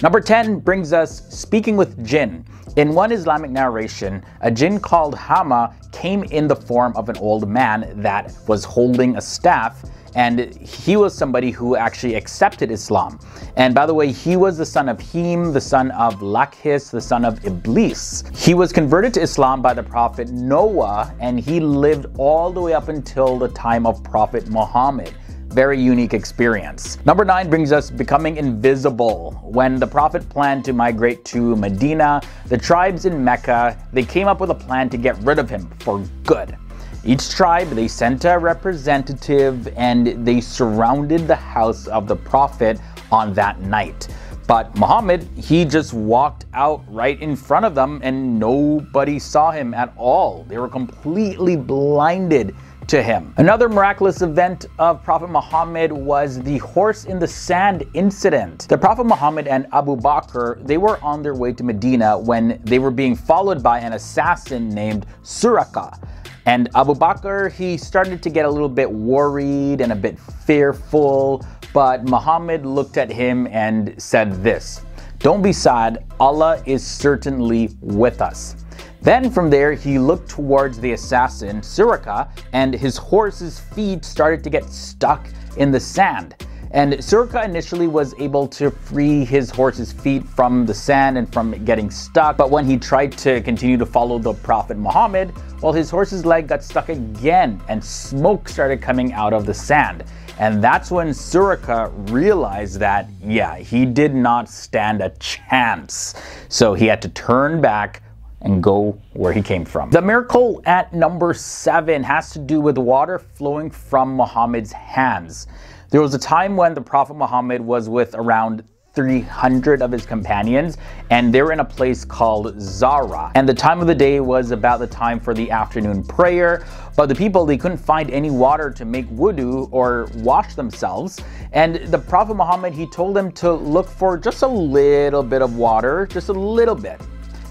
Number 10 brings us speaking with jinn. In one Islamic narration, a jinn called Hama came in the form of an old man that was holding a staff, and he was somebody who actually accepted Islam. And by the way, he was the son of Hem, the son of Lakhis, the son of Iblis. He was converted to Islam by the Prophet Noah, and he lived all the way up until the time of Prophet Muhammad. Very unique experience. Number 9 brings us becoming invisible. When the Prophet planned to migrate to Medina, the tribes in Mecca, they came up with a plan to get rid of him for good. Each tribe, they sent a representative and they surrounded the house of the Prophet on that night. But Muhammad, he just walked out right in front of them and nobody saw him at all. They were completely blinded to him. Another miraculous event of Prophet Muhammad was the horse in the sand incident. The Prophet Muhammad and Abu Bakr, they were on their way to Medina when they were being followed by an assassin named Suraka. And Abu Bakr, he started to get a little bit worried and a bit fearful, but Muhammad looked at him and said this, "Don't be sad, Allah is certainly with us." Then from there, he looked towards the assassin, Suraka, and his horse's feet started to get stuck in the sand. And Suraka initially was able to free his horse's feet from the sand and from getting stuck. But when he tried to continue to follow the Prophet Muhammad, well, his horse's leg got stuck again and smoke started coming out of the sand. And that's when Suraka realized that, yeah, he did not stand a chance. So he had to turn back and go where he came from. The miracle at number 7 has to do with water flowing from Muhammad's hands. There was a time when the Prophet Muhammad was with around 300 of his companions, and they were in a place called Zara. And the time of the day was about the time for the afternoon prayer, but the people, they couldn't find any water to make wudu or wash themselves. And the Prophet Muhammad, he told them to look for just a little bit of water, just a little bit.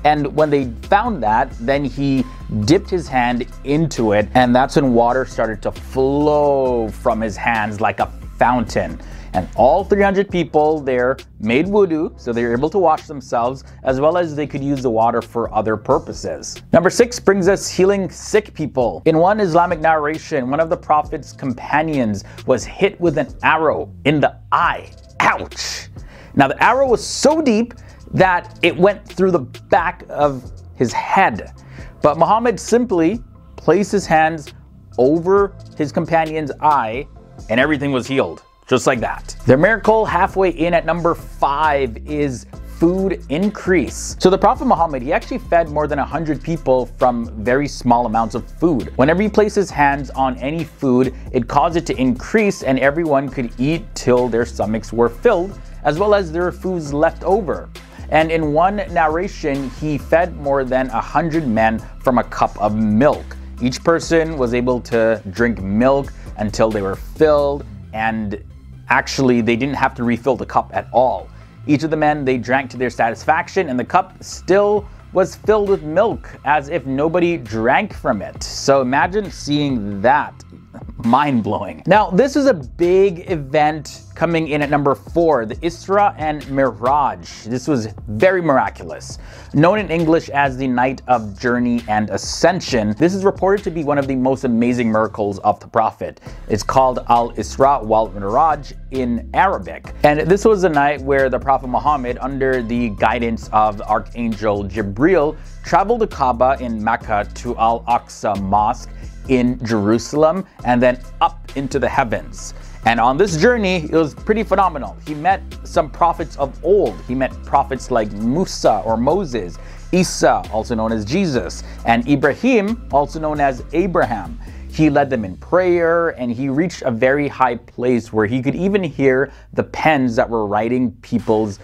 And when they found that, then he dipped his hand into it, and that's when water started to flow from his hands like a fountain. And all 300 people there made wudu, so they were able to wash themselves, as well as they could use the water for other purposes. Number 6 brings us healing sick people. In one Islamic narration, one of the Prophet's companions was hit with an arrow in the eye. Ouch! Now the arrow was so deep that it went through the back of his head. But Muhammad simply placed his hands over his companion's eye and everything was healed, just like that. The miracle halfway in at number 5 is food increase. So the Prophet Muhammad, he actually fed more than 100 people from very small amounts of food. Whenever he placed his hands on any food, it caused it to increase and everyone could eat till their stomachs were filled, as well as there were foods left over. And in one narration, he fed more than 100 men from a cup of milk. Each person was able to drink milk until they were filled, and actually they didn't have to refill the cup at all. Each of the men, they drank to their satisfaction, and the cup still was filled with milk as if nobody drank from it. So imagine seeing that. Mind-blowing. Now, this is a big event coming in at number 4, the Isra and Miraj. This was very miraculous. Known in English as the Night of Journey and Ascension, this is reported to be one of the most amazing miracles of the Prophet. It's called Al-Isra wal Miraj in Arabic. And this was the night where the Prophet Muhammad, under the guidance of Archangel Jibril, traveled to Kaaba in Mecca to Al-Aqsa Mosque in Jerusalem, and then up into the heavens. And on this journey, it was pretty phenomenal. He met some prophets of old. He met prophets like Musa or Moses, Isa, also known as Jesus, and Ibrahim, also known as Abraham. He led them in prayer, and he reached a very high place where he could even hear the pens that were writing people's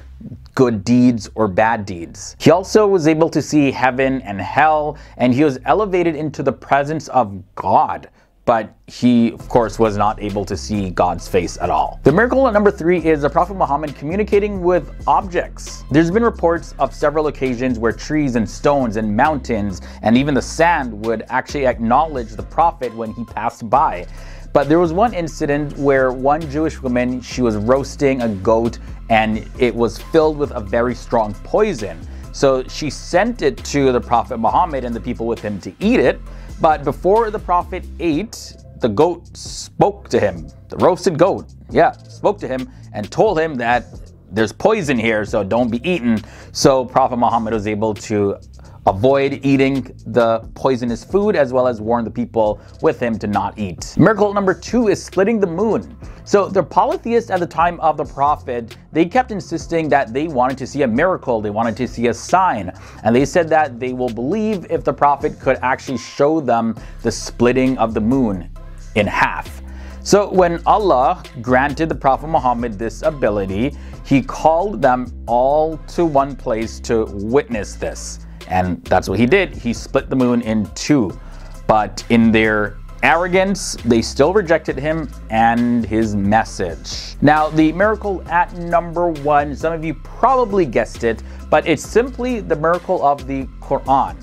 good deeds or bad deeds. He also was able to see heaven and hell, and he was elevated into the presence of God. but he, of course, was not able to see God's face at all. The miracle at number 3 is the Prophet Muhammad communicating with objects. There's been reports of several occasions where trees and stones and mountains and even the sand would actually acknowledge the Prophet when he passed by. But there was one incident where one Jewish woman, she was roasting a goat and it was filled with a very strong poison. So she sent it to the Prophet Muhammad and the people with him to eat it. But before the Prophet ate, the goat spoke to him. The roasted goat, spoke to him and told him that there's poison here, so don't be eaten. So Prophet Muhammad was able to avoid eating the poisonous food, as well as warn the people with him to not eat. Miracle number 2 is splitting the moon. So the polytheists at the time of the Prophet, they kept insisting that they wanted to see a miracle, they wanted to see a sign. And they said that they will believe if the Prophet could actually show them the splitting of the moon in half. So when Allah granted the Prophet Muhammad this ability, he called them all to one place to witness this. And that's what he did. He split the moon in 2. But in their arrogance, they still rejected him and his message. Now, the miracle at number 1, some of you probably guessed it, but it's simply the miracle of the Quran.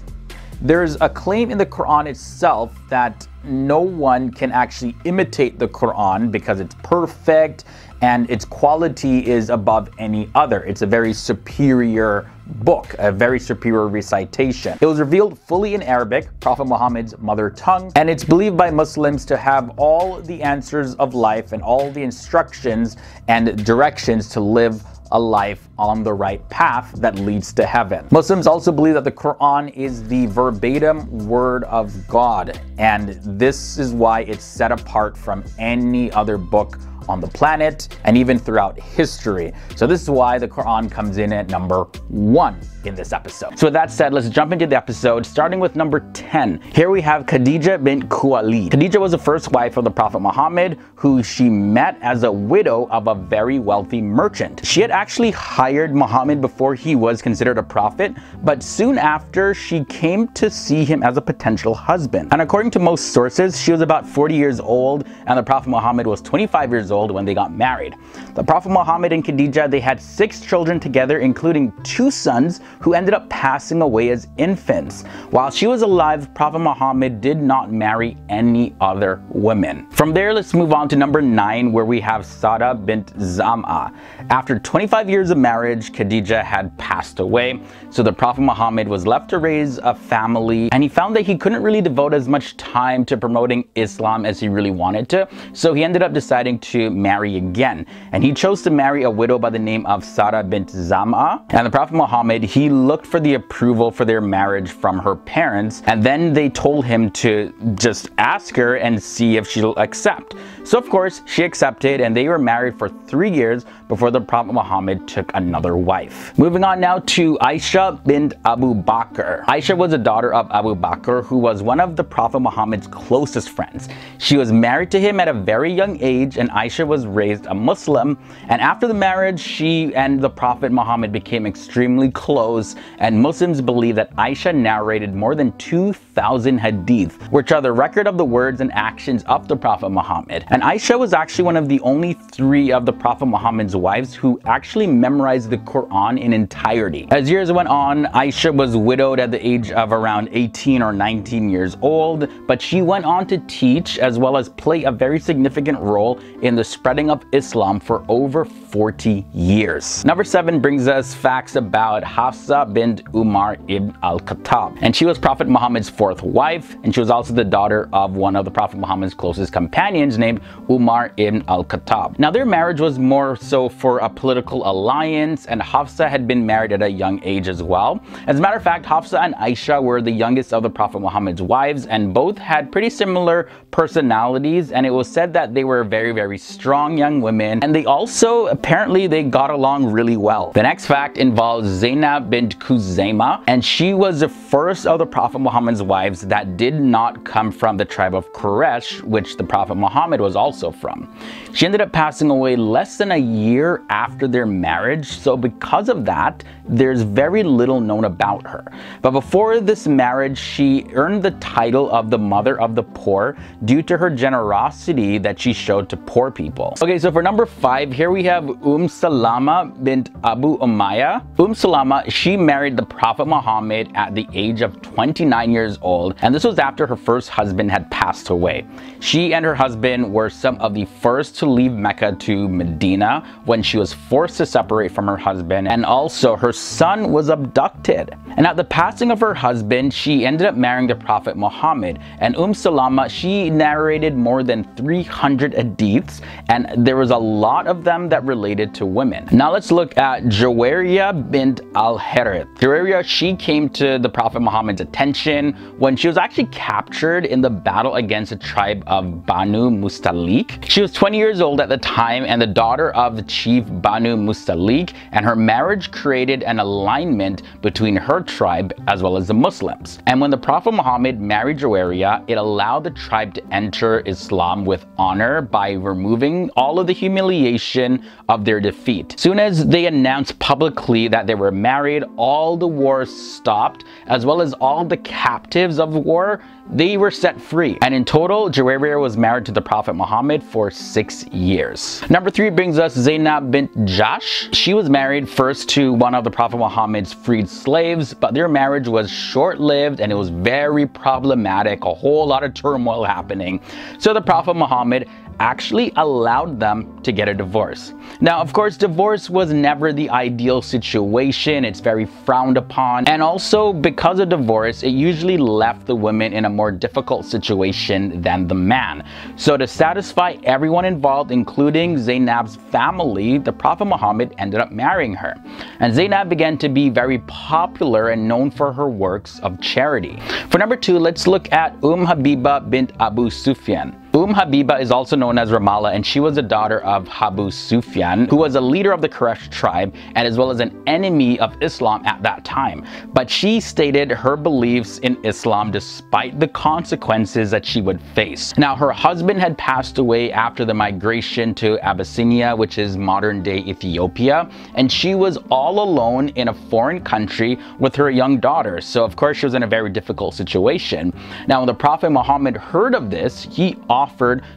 There's a claim in the Quran itself that no one can actually imitate the Quran because it's perfect and its quality is above any other. It's a very superior book, a very superior recitation. It was revealed fully in Arabic, Prophet Muhammad's mother tongue, and it's believed by Muslims to have all the answers of life and all the instructions and directions to live a life on the right path that leads to heaven. Muslims also believe that the Quran is the verbatim word of God, and this is why it's set apart from any other book on the planet and even throughout history. So this is why the Quran comes in at number 1 in this episode. So with that said, let's jump into the episode, starting with number 10. Here we have Khadija bint Khuwailid. Khadija was the first wife of the Prophet Muhammad, who she met as a widow of a very wealthy merchant. She had actually hired Muhammad before he was considered a prophet, but soon after she came to see him as a potential husband. And according to most sources, she was about 40 years old and the Prophet Muhammad was 25 years old when they got married. The Prophet Muhammad and Khadija, they had 6 children together, including 2 sons who ended up passing away as infants. While she was alive, Prophet Muhammad did not marry any other women. From there, let's move on to number 9, where we have Sada bint Zam'a. After 25 years of marriage, Khadija had passed away, so the Prophet Muhammad was left to raise a family, and he found that he couldn't really devote as much time to promoting Islam as he really wanted to, so he ended up deciding to marry again. And he chose to marry a widow by the name of Sada bint Zam'a. And the Prophet Muhammad, he looked for the approval for their marriage from her parents, and then they told him to just ask her and see if she'll accept. So of course she accepted, and they were married for 3 years before the Prophet Muhammad took another wife. Moving on now to Aisha bint Abu Bakr. Aisha was a daughter of Abu Bakr, who was one of the Prophet Muhammad's closest friends. She was married to him at a very young age, and Aisha was raised a Muslim, and after the marriage she and the Prophet Muhammad became extremely close, and Muslims believe that Aisha narrated more than 2,000 hadith, which are the record of the words and actions of the Prophet Muhammad. And Aisha was actually one of the only 3 of the Prophet Muhammad's wives who actually memorized the Quran in entirety. As years went on, Aisha was widowed at the age of around 18 or 19 years old, but she went on to teach as well as play a very significant role in the spreading of Islam for over 40 years. Number 7 brings us facts about Hafsa bint Umar ibn al-Khattab, and she was Prophet Muhammad's 4th wife, and she was also the daughter of one of the Prophet Muhammad's closest companions named Umar ibn al-Khattab. Now their marriage was more so for a political alliance, and Hafsa had been married at a young age as well. As a matter of fact, Hafsa and Aisha were the youngest of the Prophet Muhammad's wives, and both had pretty similar personalities, and it was said that they were very strong young women, and they also apparently they got along really well. The next fact involves Zainab bint Khuzaimah, and she was the first of the Prophet Muhammad's wives that did not come from the tribe of Quraysh, which the Prophet Muhammad was also from. She ended up passing away less than a year after their marriage, so because of that, there's very little known about her. But before this marriage, she earned the title of the mother of the poor due to her generosity that she showed to poor people. Okay, so for number 5, here we have Salama bint Abu Umayyah. Salama, she married the Prophet Muhammad at the age of 29 years old, and this was after her first husband had passed away. She and her husband were some of the first to leave Mecca to Medina when she was forced to separate from her husband, and also her son was abducted. And at the passing of her husband, she ended up marrying the Prophet Muhammad, and Salama, she narrated more than 300 hadiths, and there was a lot of them that related to women. Now let's look at Juwayriya bint al-Harith. Juwayriya, she came to the Prophet Muhammad's attention when she was actually captured in the battle against the tribe of Banu Mustalik. She was 20 years old at the time and the daughter of the chief Banu Mustalik, and her marriage created an alignment between her tribe as well as the Muslims. And when the Prophet Muhammad married Juwayriya, it allowed the tribe to enter Islam with honor by removing all of the humiliation of their defeat. Soon as they announced publicly that they were married, all the wars stopped, as well as all the captives of war, they were set free. And in total, Juwayriya was married to the Prophet Muhammad for 6 years. Number 3 brings us Zainab bint Jahsh. She was married first to one of the Prophet Muhammad's freed slaves, but their marriage was short-lived and it was very problematic, a whole lot of turmoil happening. So the Prophet Muhammad actually allowed them to get a divorce. Now, of course, divorce was never the ideal situation. It's very frowned upon. And also, because of divorce, it usually left the women in a more difficult situation than the man. So to satisfy everyone involved, including Zainab's family, the Prophet Muhammad ended up marrying her. And Zainab began to be very popular and known for her works of charity. For number 2, let's look at Habiba bint Abu Sufyan. Habiba is also known as Ramallah, and she was the daughter of Abu Sufyan, who was a leader of the Quraysh tribe and as well as an enemy of Islam at that time. But she stated her beliefs in Islam despite the consequences that she would face. Now, her husband had passed away after the migration to Abyssinia, which is modern-day Ethiopia, and she was all alone in a foreign country with her young daughter. So, of course, she was in a very difficult situation. Now, when the Prophet Muhammad heard of this, he offered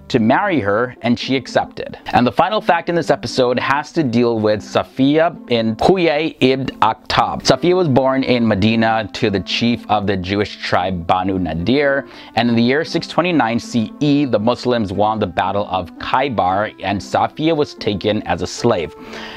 to marry her, and she accepted. And the final fact in this episode has to deal with Safiya bin Huyay ibn Akhtab. Safiya was born in Medina to the chief of the Jewish tribe Banu Nadir, and in the year 629 CE, the Muslims won the Battle of Khaybar, and Safiya was taken as a slave.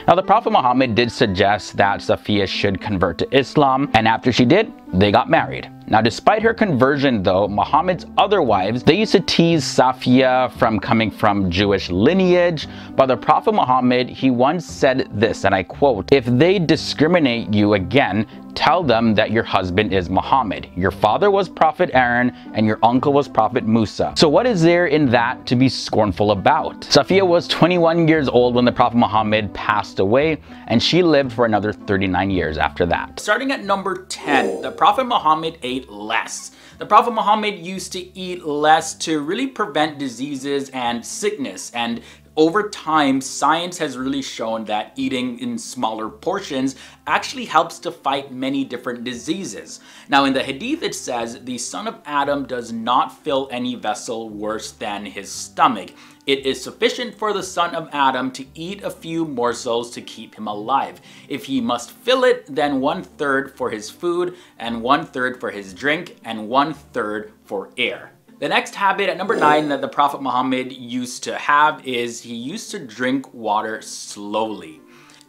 Now, the Prophet Muhammad did suggest that Safiya should convert to Islam, and after she did, they got married. Now, despite her conversion though, Muhammad's other wives, they used to tease Safiya from coming from Jewish lineage, but the Prophet Muhammad, he once said this, and I quote, "If they discriminate you again, tell them that your husband is Muhammad. Your father was Prophet Aaron and your uncle was Prophet Musa. So what is there in that to be scornful about?" Safiya was 21 years old when the Prophet Muhammad passed away, and she lived for another 39 years after that. Starting at number 10, the Prophet Muhammad ate less. The Prophet Muhammad used to eat less to really prevent diseases and sickness, and over time, science has really shown that eating in smaller portions actually helps to fight many different diseases. Now, in the Hadith, it says, "The son of Adam does not fill any vessel worse than his stomach. It is sufficient for the son of Adam to eat a few morsels to keep him alive. If he must fill it, then 1/3 for his food, and 1/3 for his drink, and 1/3 for air." The next habit at number 9 that the Prophet Muhammad used to have is he used to drink water slowly.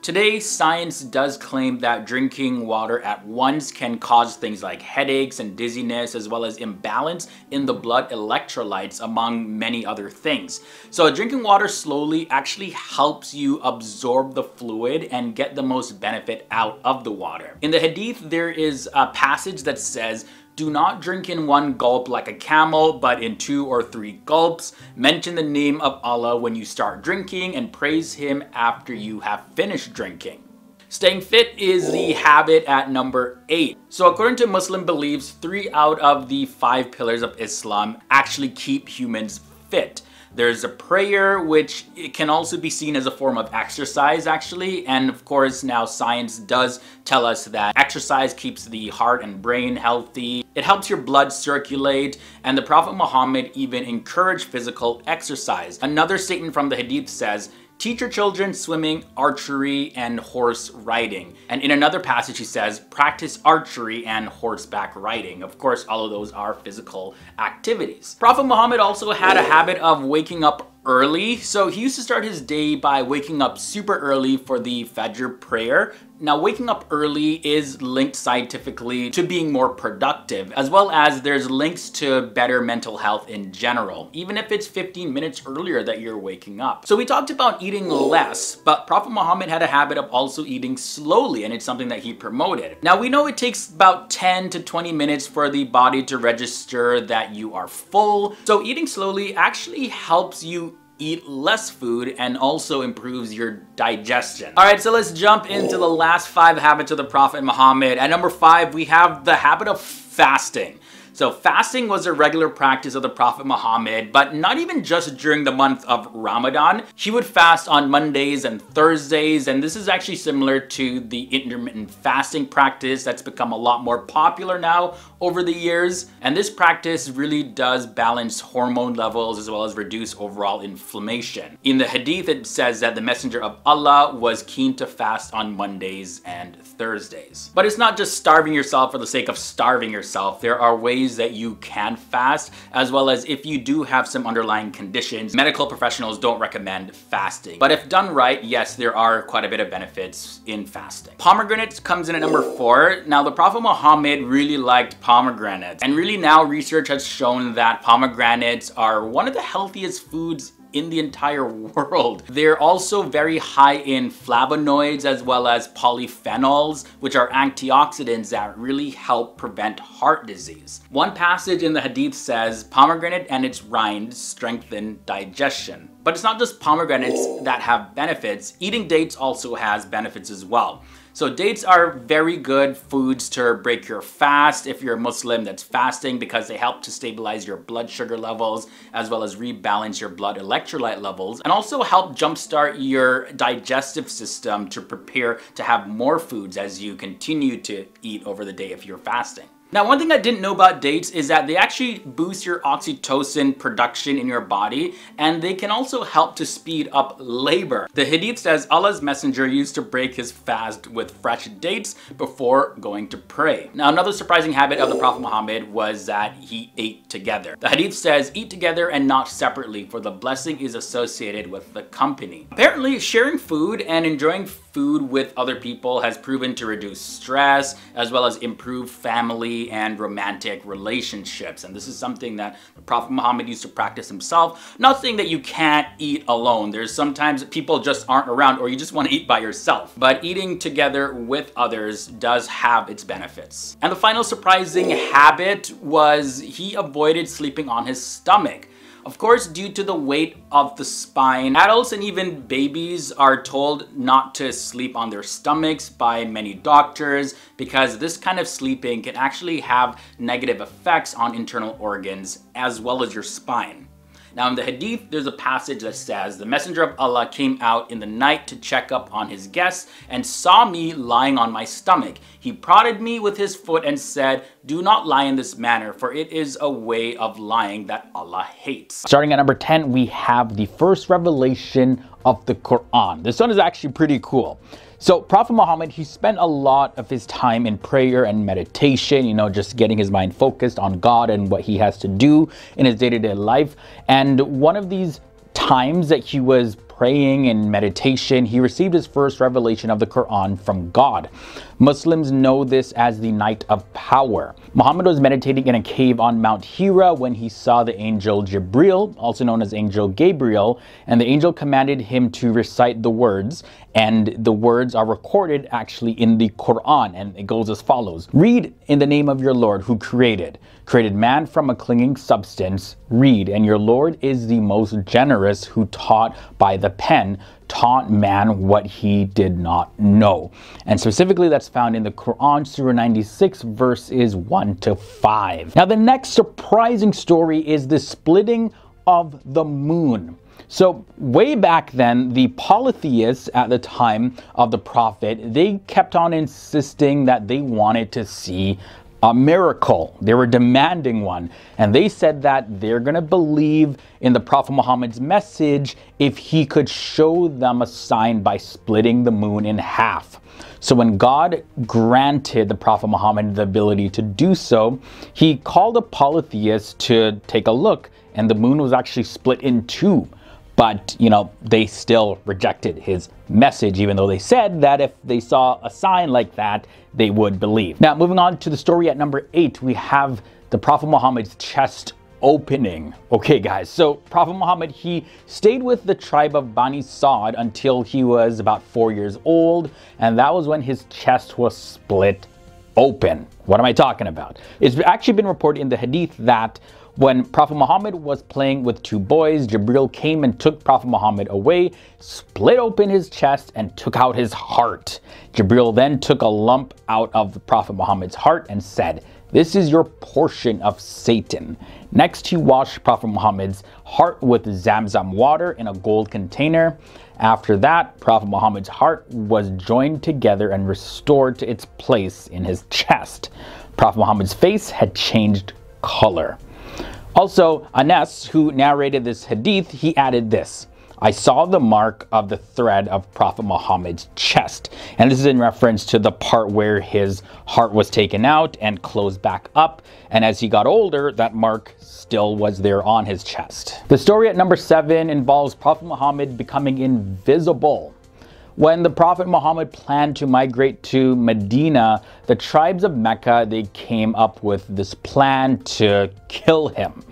Today, science does claim that drinking water at once can cause things like headaches and dizziness, as well as imbalance in the blood electrolytes, among many other things. So drinking water slowly actually helps you absorb the fluid and get the most benefit out of the water. In the Hadith, there is a passage that says, Do not drink in one gulp like a camel, but in 2 or 3 gulps. Mention the name of Allah when you start drinking and praise Him after you have finished drinking. Staying fit is the habit at number 8. So according to Muslim beliefs, 3 out of the 5 pillars of Islam actually keep humans fit. There's a prayer, which it can also be seen as a form of exercise actually. And of course now science does tell us that exercise keeps the heart and brain healthy. It helps your blood circulate, and the Prophet Muhammad even encouraged physical exercise. Another statement from the Hadith says, teach your children swimming, archery, and horse riding. And in another passage he says, practice archery and horseback riding. Of course, all of those are physical activities. Prophet Muhammad also had a habit of waking up early. So he used to start his day by waking up super early for the Fajr prayer. Now, waking up early is linked scientifically to being more productive, as well as there's links to better mental health in general, even if it's 15 minutes earlier that you're waking up. So we talked about eating less, but Prophet Muhammad had a habit of also eating slowly, and it's something that he promoted. Now, we know it takes about 10 to 20 minutes for the body to register that you are full. So eating slowly actually helps you eat less food and also improves your digestion. All right, so let's jump into the last 5 habits of the Prophet Muhammad. At number 5, we have the habit of fasting. So fasting was a regular practice of the Prophet Muhammad, but not even just during the month of Ramadan. He would fast on Mondays and Thursdays, and this is actually similar to the intermittent fasting practice that's become a lot more popular now over the years. And this practice really does balance hormone levels as well as reduce overall inflammation. In the Hadith, it says that the Messenger of Allah was keen to fast on Mondays and Thursdays. But it's not just starving yourself for the sake of starving yourself. There are ways that you can fast, as well as if you do have some underlying conditions, medical professionals don't recommend fasting. But if done right, yes, there are quite a bit of benefits in fasting. Pomegranates comes in at number 4. Now, the Prophet Muhammad really liked pomegranates, and really now research has shown that pomegranates are one of the healthiest foods in the entire world. They're also very high in flavonoids as well as polyphenols, which are antioxidants that really help prevent heart disease. One passage in the Hadith says, pomegranate and its rind strengthen digestion. But it's not just pomegranates that have benefits. Eating dates also has benefits as well. So dates are very good foods to break your fast if you're a Muslim that's fasting, because they help to stabilize your blood sugar levels as well as rebalance your blood electrolyte levels, and also help jumpstart your digestive system to prepare to have more foods as you continue to eat over the day if you're fasting. Now, one thing I didn't know about dates is that they actually boost your oxytocin production in your body, and they can also help to speed up labor. The Hadith says Allah's messenger used to break his fast with fresh dates before going to pray. Now, another surprising habit of the Prophet Muhammad was that he ate together. The Hadith says, eat together and not separately, for the blessing is associated with the company. Apparently, sharing food and enjoying food with other people has proven to reduce stress as well as improve family and romantic relationships. And this is something that the Prophet Muhammad used to practice himself. Not saying that you can't eat alone. There's sometimes people just aren't around, or you just want to eat by yourself. But eating together with others does have its benefits. And the final surprising habit was he avoided sleeping on his stomach. Of course, due to the weight of the spine, adults and even babies are told not to sleep on their stomachs by many doctors, because this kind of sleeping can actually have negative effects on internal organs as well as your spine. Now, in the Hadith, there's a passage that says, the Messenger of Allah came out in the night to check up on his guests and saw me lying on my stomach. He prodded me with his foot and said, do not lie in this manner, for it is a way of lying that Allah hates. Starting at number 10, we have the first revelation of the Quran. This one is actually pretty cool. So Prophet Muhammad, he spent a lot of his time in prayer and meditation, just getting his mind focused on God and what he has to do in his day-to-day life. And one of these times that he was praying and meditation, he received his first revelation of the Quran from God. Muslims know this as the Night of Power. Muhammad was meditating in a cave on Mount Hira when he saw the angel Jibril, also known as Angel Gabriel, and the angel commanded him to recite the words, and the words are recorded actually in the Quran, and it goes as follows. Read in the name of your Lord who created man from a clinging substance. Read, and your Lord is the most generous who taught by the pen, taught man what he did not know. And specifically that's found in the Quran, Surah 96, verses 1 to 5. Now the next surprising story is the splitting of the moon. So way back then, the polytheists at the time of the Prophet, they kept on insisting that they wanted to see a miracle. They were demanding one. And they said that they're going to believe in the Prophet Muhammad's message if he could show them a sign by splitting the moon in half. So when God granted the Prophet Muhammad the ability to do so, he called the polytheists to take a look, and the moon was actually split in two. But, they still rejected his message, even though they said that if they saw a sign like that, they would believe. Now, moving on to the story at number 8, we have the Prophet Muhammad's chest opening. Okay, guys, so Prophet Muhammad, he stayed with the tribe of Bani Sa'd until he was about 4 years old, and that was when his chest was split open. What am I talking about? It's actually been reported in the hadith that when Prophet Muhammad was playing with two boys, Jibril came and took Prophet Muhammad away, split open his chest, and took out his heart. Jibril then took a lump out of the Prophet Muhammad's heart and said, "This is your portion of Satan." Next, he washed Prophet Muhammad's heart with Zamzam water in a gold container. After that, Prophet Muhammad's heart was joined together and restored to its place in his chest. Prophet Muhammad's face had changed color. Also, Anas, who narrated this hadith, he added this: "I saw the mark of the thread of Prophet Muhammad's chest." And this is in reference to the part where his heart was taken out and closed back up. And as he got older, that mark still was there on his chest. The story at number 7 involves Prophet Muhammad becoming invisible. When the Prophet Muhammad planned to migrate to Medina, the tribes of Mecca, they came up with this plan to kill him.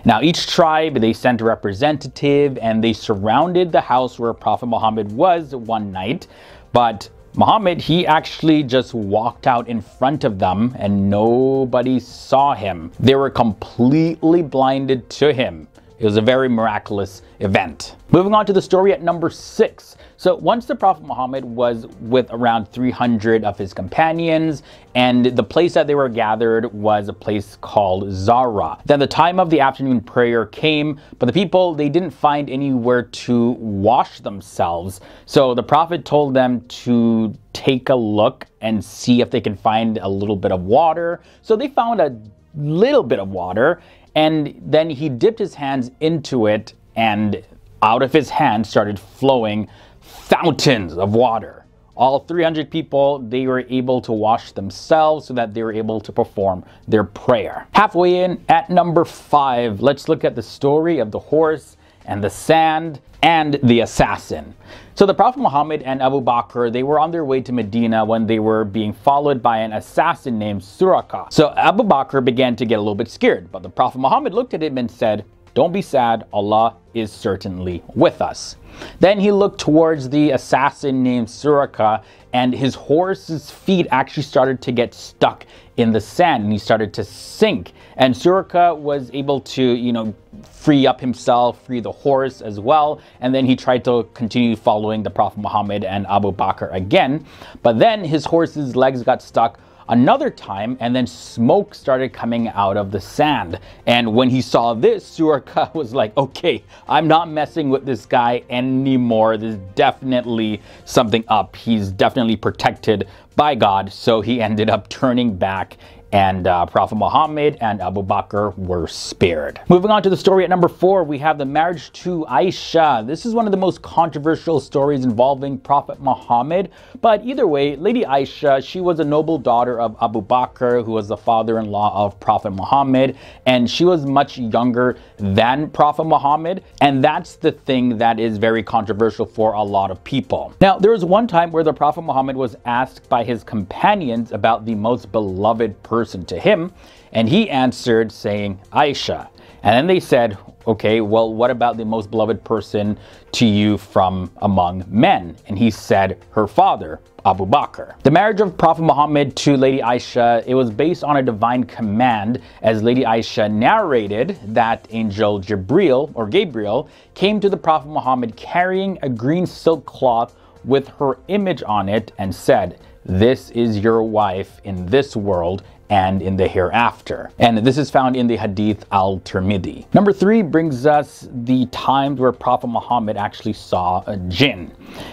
Now, each tribe, they sent a representative and they surrounded the house where Prophet Muhammad was one night. But Muhammad, he actually just walked out in front of them and nobody saw him. They were completely blinded to him. It was a very miraculous event. Moving on to the story at number 6. So once the Prophet Muhammad was with around 300 of his companions, and the place that they were gathered was a place called Zara. Then the time of the afternoon prayer came, but the people, they didn't find anywhere to wash themselves. So the Prophet told them to take a look and see if they can find a little bit of water. So they found a little bit of water, and then he dipped his hands into it, and out of his hand started flowing fountains of water. All 300 people, they were able to wash themselves so that they were able to perform their prayer. Halfway in at number 5, let's look at the story of the horse and the sand and the assassin. So the Prophet Muhammad and Abu Bakr, they were on their way to Medina when they were being followed by an assassin named Suraka. So Abu Bakr began to get a little bit scared, but the Prophet Muhammad looked at him and said, "Don't be sad, Allah is certainly with us." Then he looked towards the assassin named Suraka, and his horse's feet actually started to get stuck in the sand and he started to sink. And Suraka was able to, free up himself, free the horse as well. And then he tried to continue following the Prophet Muhammad and Abu Bakr again. But then his horse's legs got stuck another time, and then smoke started coming out of the sand. And when he saw this, Suraka was like, okay, I'm not messing with this guy anymore. There's definitely something up. He's definitely protected by God. So he ended up turning back and Prophet Muhammad and Abu Bakr were spared. Moving on to the story at number 4, we have the marriage to Aisha. This is one of the most controversial stories involving Prophet Muhammad, but either way, Lady Aisha, she was a noble daughter of Abu Bakr, who was the father-in-law of Prophet Muhammad, and she was much younger than Prophet Muhammad, and that's the thing that is very controversial for a lot of people. Now, there was one time where the Prophet Muhammad was asked by his companions about the most beloved person to him, and he answered saying Aisha. And then they said, okay, well, what about the most beloved person to you from among men? And he said her father, Abu Bakr. The marriage of Prophet Muhammad to Lady Aisha, it was based on a divine command, as Lady Aisha narrated that angel Gabriel came to the Prophet Muhammad carrying a green silk cloth with her image on it and said, "This is your wife in this world and in the hereafter." And this is found in the Hadith al-Tirmidhi. Number 3 brings us the times where Prophet Muhammad actually saw a jinn.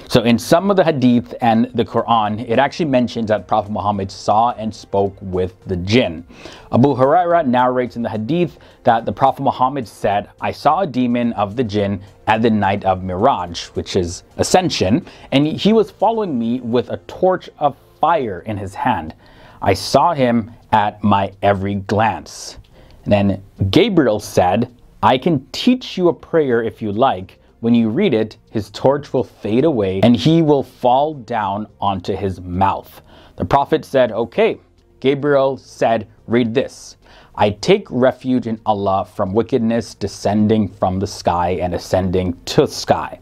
So in some of the Hadith and the Quran, it actually mentions that Prophet Muhammad saw and spoke with the jinn. Abu Hurairah narrates in the Hadith that the Prophet Muhammad said, "I saw a demon of the jinn at the night of Miraj," which is ascension, and he was following me with a torch of fire in his hand. I saw him at my every glance. And then Gabriel said, "I can teach you a prayer if you like. When you read it, his torch will fade away and he will fall down onto his mouth." The Prophet said, "Okay." Gabriel said, "Read this. I take refuge in Allah from wickedness descending from the sky and ascending to the sky,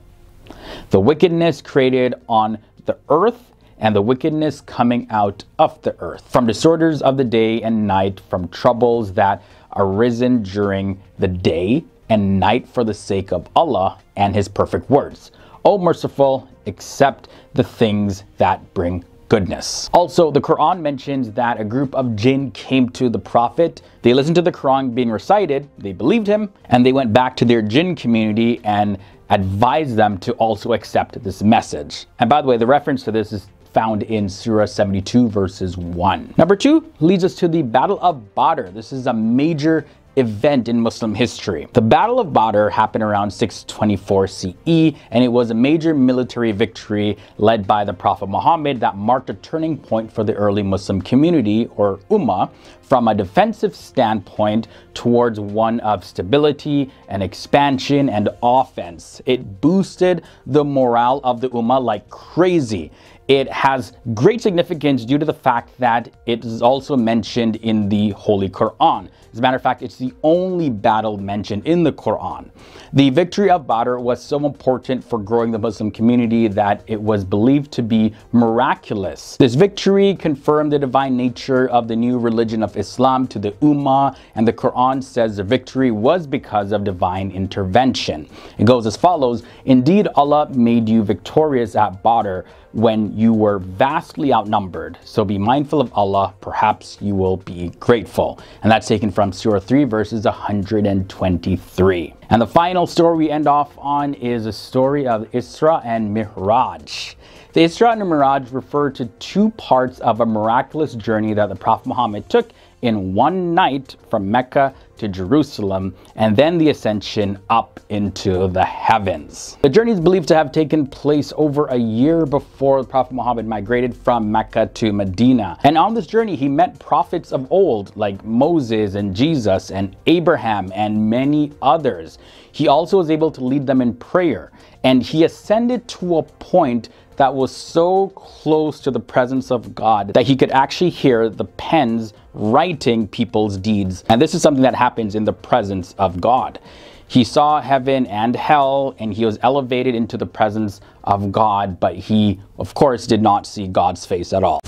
the wickedness created on the earth and the wickedness coming out of the earth, from disorders of the day and night, from troubles that arisen during the day and night for the sake of Allah and his perfect words. O merciful, accept the things that bring goodness." Also, the Quran mentions that a group of jinn came to the Prophet. They listened to the Quran being recited, they believed him, and they went back to their jinn community and advised them to also accept this message. And by the way, the reference to this is found in Surah 72 verses 1. Number 2 leads us to the Battle of Badr. This is a major event in Muslim history. The Battle of Badr happened around 624 CE, and it was a major military victory led by the Prophet Muhammad that marked a turning point for the early Muslim community, or Ummah, from a defensive standpoint towards one of stability and expansion and offense. It boosted the morale of the Ummah like crazy. It has great significance due to the fact that it is also mentioned in the Holy Quran. As a matter of fact, it's the only battle mentioned in the Quran. The victory of Badr was so important for growing the Muslim community that it was believed to be miraculous. This victory confirmed the divine nature of the new religion of Islam to the Ummah, and the Quran says the victory was because of divine intervention. It goes as follows: "Indeed, Allah made you victorious at Badr when you were vastly outnumbered. So be mindful of Allah, perhaps you will be grateful." And that's taken from Surah 3 verses 123. And the final story we end off on is a story of Isra and Mi'raj. The Isra and Mi'raj refer to two parts of a miraculous journey that the Prophet Muhammad took in one night from Mecca to Jerusalem, and then the ascension up into the heavens. The journey is believed to have taken place over a year before the Prophet Muhammad migrated from Mecca to Medina. And on this journey, he met prophets of old like Moses and Jesus and Abraham and many others. He also was able to lead them in prayer, and he ascended to a point that was so close to the presence of God that he could actually hear the pens writing people's deeds. And this is something that happens in the presence of God. He saw heaven and hell, and he was elevated into the presence of God, but he, of course, did not see God's face at all.